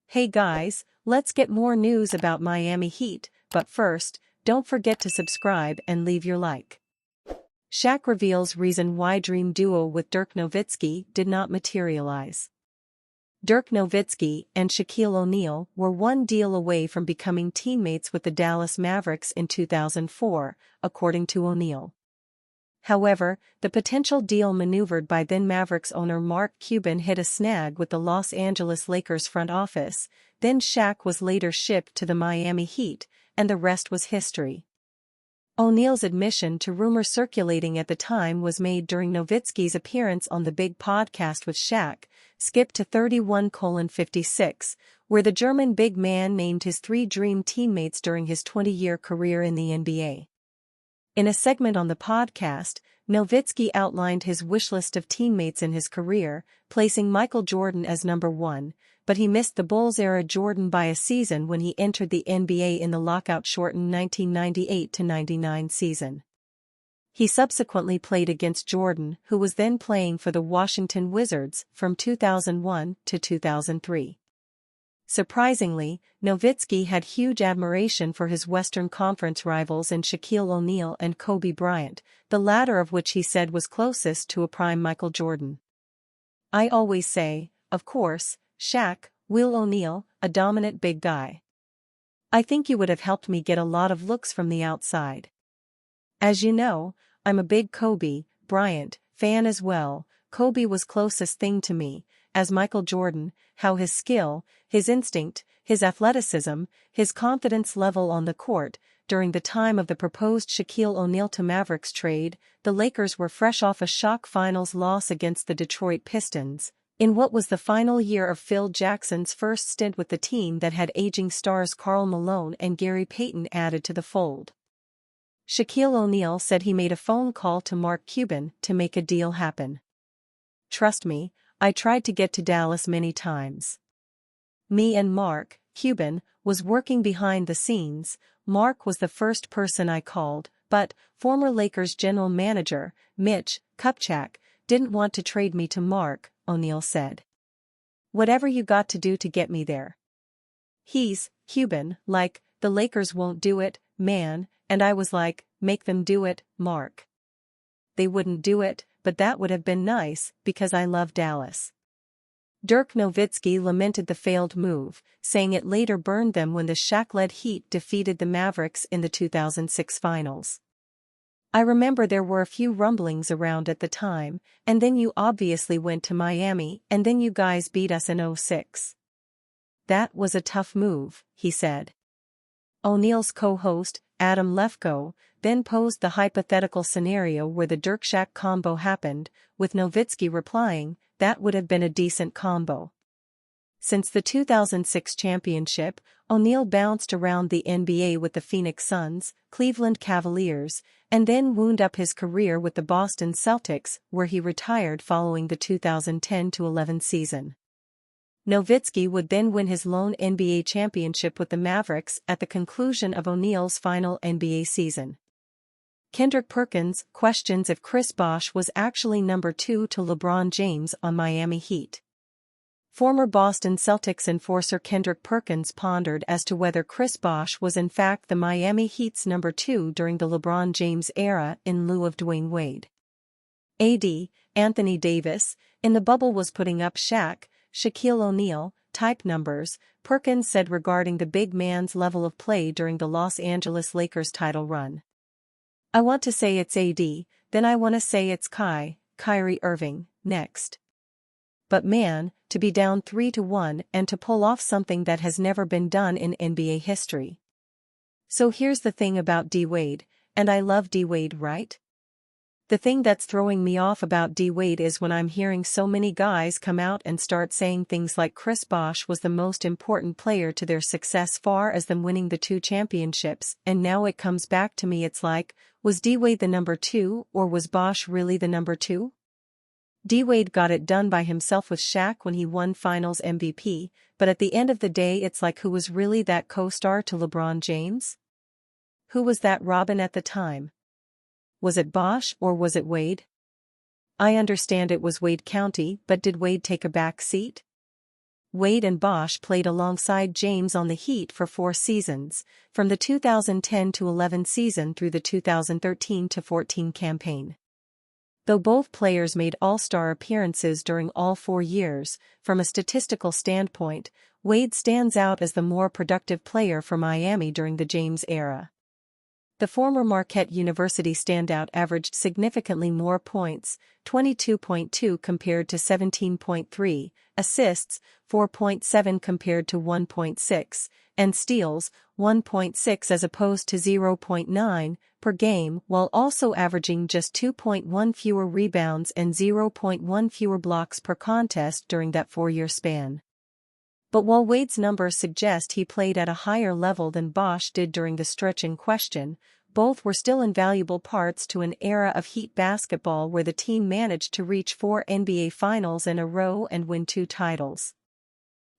Hey guys, let's get more news about Miami Heat, but first, don't forget to subscribe and leave your like. Shaq reveals reason why dream duo with Dirk Nowitzki did not materialize. Dirk Nowitzki and Shaquille O'Neal were one deal away from becoming teammates with the Dallas Mavericks in 2004, according to O'Neal. However, the potential deal maneuvered by then Mavericks owner Mark Cuban hit a snag with the Los Angeles Lakers front office. Then Shaq was later shipped to the Miami Heat, and the rest was history. O'Neal's admission to rumors circulating at the time was made during Nowitzki's appearance on the Big Podcast with Shaq. Skip to 31:56, where the German big man named his three dream teammates during his 20-year career in the NBA. In a segment on the podcast, Nowitzki outlined his wish list of teammates in his career, placing Michael Jordan as number one, but he missed the Bulls-era Jordan by a season when he entered the NBA in the lockout-shortened 1998-99 season. He subsequently played against Jordan, who was then playing for the Washington Wizards from 2001 to 2003. Surprisingly, Nowitzki had huge admiration for his Western Conference rivals in Shaquille O'Neal and Kobe Bryant, the latter of which he said was closest to a prime Michael Jordan. "I always say, of course, Shaq, Will O'Neal, a dominant big guy. I think you would have helped me get a lot of looks from the outside. As you know, I'm a big Kobe Bryant fan as well. Kobe was closest thing to me, as Michael Jordan, how his skill, his instinct, his athleticism, his confidence level on the court." During the time of the proposed Shaquille O'Neal to Mavericks trade, the Lakers were fresh off a shock finals loss against the Detroit Pistons, in what was the final year of Phil Jackson's first stint with the team that had aging stars Karl Malone and Gary Payton added to the fold. Shaquille O'Neal said he made a phone call to Mark Cuban to make a deal happen. "Trust me, I tried to get to Dallas many times. Me and Mark, Cuban, was working behind the scenes. Mark was the first person I called, but former Lakers general manager, Mitch Kupchak, didn't want to trade me to Mark," O'Neal said. "Whatever you got to do to get me there." He's, Cuban, like, "The Lakers won't do it, man," and I was like, "Make them do it, Mark." They wouldn't do it, but that would have been nice, because I love Dallas. Dirk Nowitzki lamented the failed move, saying it later burned them when the Shaq-led Heat defeated the Mavericks in the 2006 finals. "I remember there were a few rumblings around at the time, and then you obviously went to Miami and then you guys beat us in '06. That was a tough move," he said. O'Neal's co-host, Adam Lefkoe, then posed the hypothetical scenario where the Dirk-Shaq combo happened, with Nowitzki replying, "That would have been a decent combo." Since the 2006 championship, O'Neal bounced around the NBA with the Phoenix Suns, Cleveland Cavaliers, and then wound up his career with the Boston Celtics, where he retired following the 2010-11 season. Nowitzki would then win his lone NBA championship with the Mavericks at the conclusion of O'Neal's final NBA season. Kendrick Perkins questions if Chris Bosh was actually number 2 to LeBron James on Miami Heat. Former Boston Celtics enforcer Kendrick Perkins pondered as to whether Chris Bosh was in fact the Miami Heat's number 2 during the LeBron James era in lieu of Dwayne Wade. Anthony Davis, in the bubble was putting up Shaq, Shaquille O'Neal type numbers, Perkins said regarding the big man's level of play during the Los Angeles Lakers title run. "I want to say it's AD, then I want to say it's Kyrie Irving, next. But man, to be down 3-1 and to pull off something that has never been done in NBA history. So here's the thing about D-Wade, and I love D-Wade, right? The thing that's throwing me off about D-Wade is when I'm hearing so many guys come out and start saying things like Chris Bosh was the most important player to their success far as them winning the 2 championships, and now it comes back to me it's like, was D-Wade the number 2 or was Bosh really the number 2? D-Wade got it done by himself with Shaq when he won Finals MVP, but at the end of the day it's like who was really that co-star to LeBron James? Who was that Robin at the time? Was it Bosh or was it Wade? I understand it was Wade County, but did Wade take a back seat? Wade and Bosh played alongside James on the Heat for 4 seasons, from the 2010-11 season through the 2013-14 campaign. Though both players made All-Star appearances during all 4 years, from a statistical standpoint, Wade stands out as the more productive player for Miami during the James era. The former Marquette University standout averaged significantly more points, 22.2 compared to 17.3, assists, 4.7 compared to 1.6, and steals, 1.6 as opposed to 0.9, per game, while also averaging just 2.1 fewer rebounds and 0.1 fewer blocks per contest during that 4-year span. But while Wade's numbers suggest he played at a higher level than Bosh did during the stretch in question, both were still invaluable parts to an era of Heat basketball where the team managed to reach 4 NBA Finals in a row and win 2 titles.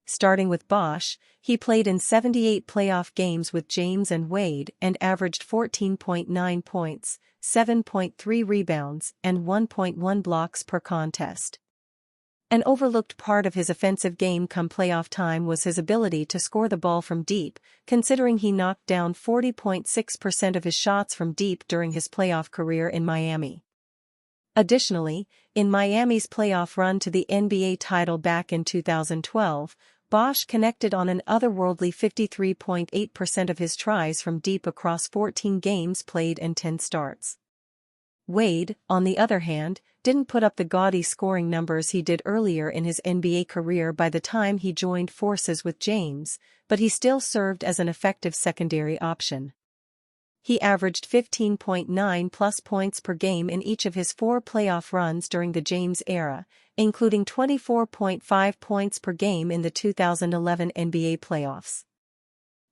Starting with Bosh, he played in 78 playoff games with James and Wade and averaged 14.9 points, 7.3 rebounds, and 1.1 blocks per contest. An overlooked part of his offensive game come playoff time was his ability to score the ball from deep, considering he knocked down 40.6% of his shots from deep during his playoff career in Miami. Additionally, in Miami's playoff run to the NBA title back in 2012, Bosh connected on an otherworldly 53.8% of his tries from deep across 14 games played and 10 starts. Wade, on the other hand, didn't put up the gaudy scoring numbers he did earlier in his NBA career by the time he joined forces with James, but he still served as an effective secondary option. He averaged 15.9 plus points per game in each of his 4 playoff runs during the James era, including 24.5 points per game in the 2011 NBA playoffs.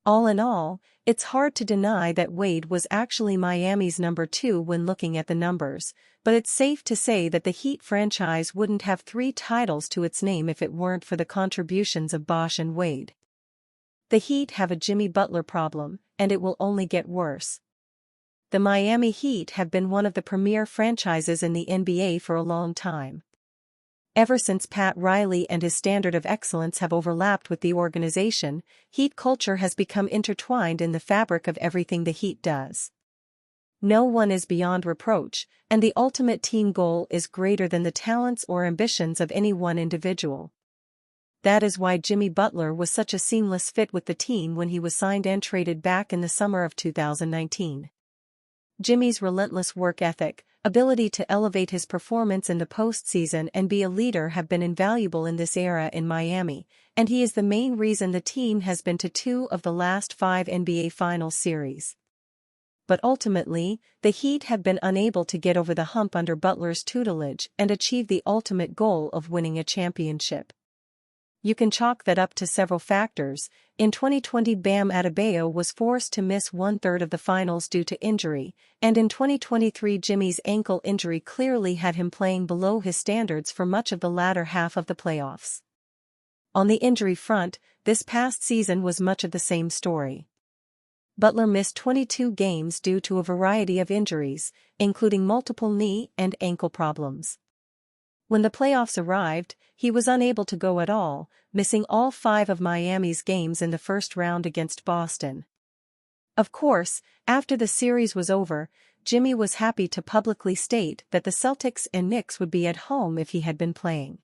All in all, it's hard to deny that Wade was actually Miami's number 2 when looking at the numbers, but it's safe to say that the Heat franchise wouldn't have 3 titles to its name if it weren't for the contributions of Bosh and Wade. The Heat have a Jimmy Butler problem, and it will only get worse. The Miami Heat have been one of the premier franchises in the NBA for a long time. Ever since Pat Riley and his standard of excellence have overlapped with the organization, Heat culture has become intertwined in the fabric of everything the Heat does. No one is beyond reproach, and the ultimate team goal is greater than the talents or ambitions of any one individual. That is why Jimmy Butler was such a seamless fit with the team when he was signed and traded back in the summer of 2019. Jimmy's relentless work ethic, ability to elevate his performance in the postseason and be a leader have been invaluable in this era in Miami, and he is the main reason the team has been to 2 of the last 5 NBA Finals series. But ultimately, the Heat have been unable to get over the hump under Butler's tutelage and achieve the ultimate goal of winning a championship. You can chalk that up to several factors. In 2020, Bam Adebayo was forced to miss 1/3 of the finals due to injury, and in 2023 Jimmy's ankle injury clearly had him playing below his standards for much of the latter half of the playoffs. On the injury front, this past season was much of the same story. Butler missed 22 games due to a variety of injuries, including multiple knee and ankle problems. When the playoffs arrived, he was unable to go at all, missing all 5 of Miami's games in the first round against Boston. Of course, after the series was over, Jimmy was happy to publicly state that the Celtics and Knicks would be at home if he had been playing.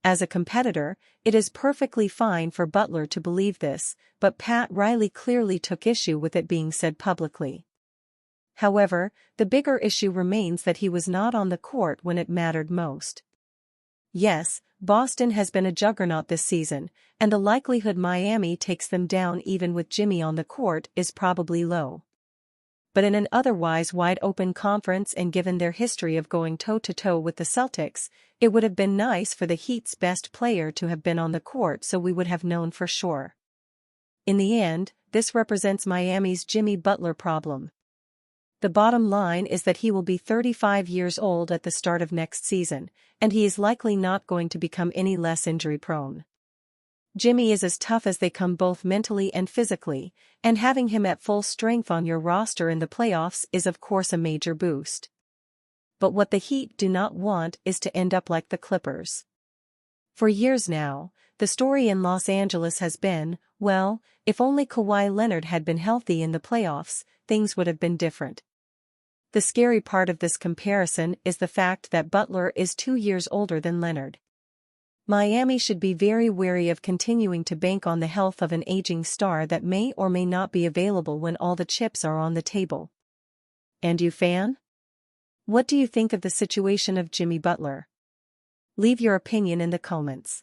As a competitor, it is perfectly fine for Butler to believe this, but Pat Riley clearly took issue with it being said publicly. However, the bigger issue remains that he was not on the court when it mattered most. Yes, Boston has been a juggernaut this season, and the likelihood Miami takes them down even with Jimmy on the court is probably low. But in an otherwise wide-open conference and given their history of going toe-to-toe with the Celtics, it would have been nice for the Heat's best player to have been on the court so we would have known for sure. In the end, this represents Miami's Jimmy Butler problem. The bottom line is that he will be 35 years old at the start of next season, and he is likely not going to become any less injury-prone. Jimmy is as tough as they come both mentally and physically, and having him at full strength on your roster in the playoffs is of course a major boost. but what the Heat do not want is to end up like the Clippers. For years now, the story in Los Angeles has been, well, if only Kawhi Leonard had been healthy in the playoffs, things would have been different. The scary part of this comparison is the fact that Butler is 2 years older than Leonard. Miami should be very wary of continuing to bank on the health of an aging star that may or may not be available when all the chips are on the table. And you, fan? What do you think of the situation of Jimmy Butler? Leave your opinion in the comments.